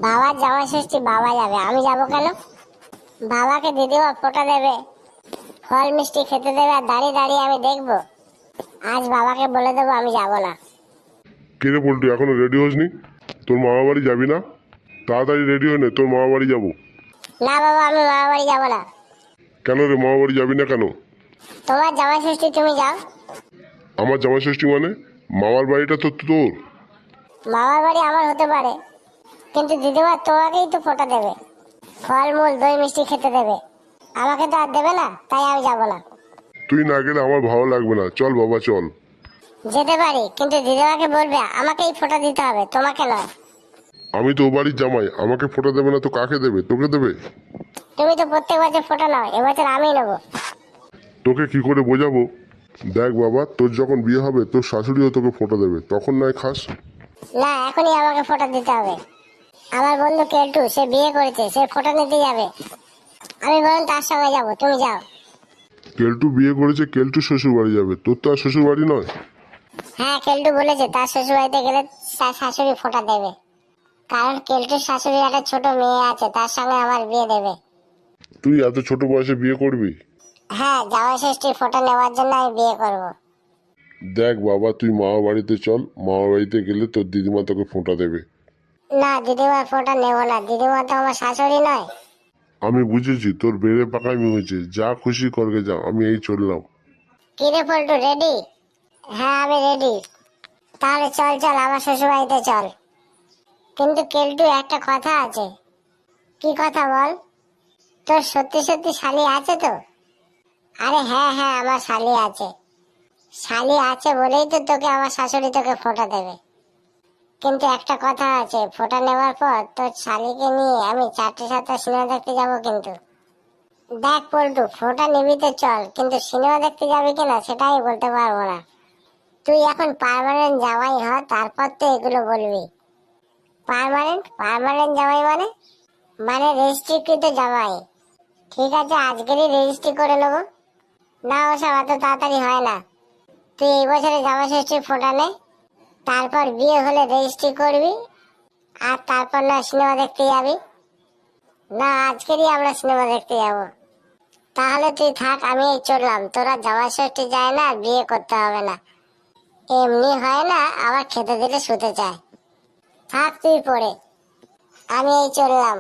বাবার জামাই ষষ্ঠী বাবা যাবে, আমি যাব কেন? বাবাকে দিদিমা ফোঁটা দেবে, ফল মিষ্টি খেতে দেবে, আর দাঁড়িয়ে দাঁড়িয়ে আমি দেখবো? আজ বাবাকে বলে দেবো আমি যাব না। কিরে পল্টু, এখনো রেডি হসনি? তোর মামা বাড়ি যাবি না? তাড়াতাড়ি রেডি হয়ে নে, তোর মামা বাড়ি যাবো। না বাবা, আমি মামা বাড়ি যাব না। কেন রে, মামা বাড়ি যাবি না কেন? তোমার জামাই ষষ্ঠী, তুমি যাও। আমার জামাই ষষ্ঠী মানে? মামার বাড়িটা তো তোর। মামার বাড়ি আমার হতে পারে, কিন্তু দিদিমা তোমাকেই তো ফোঁটা দেবে, ফল মূল দই মিষ্টি খেতে দেবে, আমাকে তো আর দেবে না, তাই আমি যাব না। তুই না গেলে আমার ভালো লাগবে না, চল বাবা চল। যেতে পারি, কিন্তু দিদিমাকে বলবে আমাকেই ফোঁটা দিতে হবে, তোমাকে নয়। আমি তো ও বাড়ির জামাই, আমাকে ফোঁটা দেবে না তো কাকে দেবে? তোকে দেবে। তুমি তো প্রত্যেক বছর ফোঁটা নাও, এবছর আমি নেবো। তোকে কি করে বোঝাবো? দেখ বাবা, তোর যখন বিয়ে হবে তোর শাশুড়িও তোকে ফোঁটা দেবে, তখন নয় খাস। না, এখনই আমাকে ফোঁটা দিতে হবে। আমার বন্ধু কেলটু, সে বিয়ে করেছে, সে ফোঁটা নিতে যাবে। আমি বরং তার সঙ্গে যাব, তুমি যাও। কেলটু বিয়ে করেছে, কেলটু শ্বশুর বাড়ি যাবে, তোর তো আর শ্বশুর বাড়ি নয়। হ্যাঁ, কেলটু বলেছে তার শ্বশুর বাড়িতে গেলে তার শাশুড়ি ফোঁটা দেবে, কারণ কেলটুর শাশুড়ির একটা ছোট মেয়ে আছে, তার সঙ্গে আমার বিয়ে দেবে। তুই এত ছোট বয়সে বিয়ে করবি? হ্যাঁ, জামাই ষষ্ঠীর ফোঁটা নেওয়ার জন্য আমি বিয়ে করব। দেখ বাবা, তুই মামা বাড়িতে চল, মামা বাড়িতে গেলে তোর দিদিমা তোকে ফোঁটা দেবে। না, দিদিমার ফোঁটা নেবো না, দিদিমা তো আমার শাশুড়ি নয়। আমি বুঝেছি তোর বেড়ে পাকামি হয়েছে, যা খুশি করবে যা, আমি এই চললাম। কিরে পল্টু, রেডি? হ্যাঁ, আমি রেডি। তাহলে চল চল, আমার শ্বশুর বাড়িতে চল। কিন্তু কেলটু, একটা কথা আছে। কি কথা বল? তোর সত্যি সত্যি শালি আছে তো? আরে হ্যাঁ হ্যাঁ, আমার শালি আছে। শালি আছে বলেই তো তোকে আমার শাশুড়ি তোকে ফোঁটা দেবে। কিন্তু একটা কথা আছে, ফোঁটা নেওয়ার পর তোর শালিকে নিয়ে আমি 4টে 7টা সিনেমা দেখতে যাবো কিন্তু। দেখ পল্টু, ফোঁটা নিবি তো চল, কিন্তু সিনেমা দেখতে যাবি কিনা সেটাই বলতে পারবো না। তুই এখন পার্মানেন্ট জামাই হ, তারপর তো এগুলো বলবি। পার্মানেন্ট পার্মানেন্ট জামাই মানে? মানে রেজিস্ট্রিকৃত জামাই। ঠিক আছে, আজকেরই রেজিস্ট্রি করে নেবো। না, ওসব এত তাড়াতাড়ি হয় না। তুই এই বছরে জামাই ষষ্ঠীর ফোঁটা নে, তারপর বিয়ে হলে রেজিস্ট্রি করবি, আর তারপর না সিনেমা দেখতে যাবি। না, আজকেরই আমরা সিনেমা দেখতে যাব। তাহলে তুই থাক, আমি এই চললাম। তোরা জামাই ষষ্ঠী যায় না, আর বিয়ে করতে হবে না। এমনি হয় না, আবার খেতে দিলে শুতে চায়। থাক তুই পড়ে, আমি এই চললাম।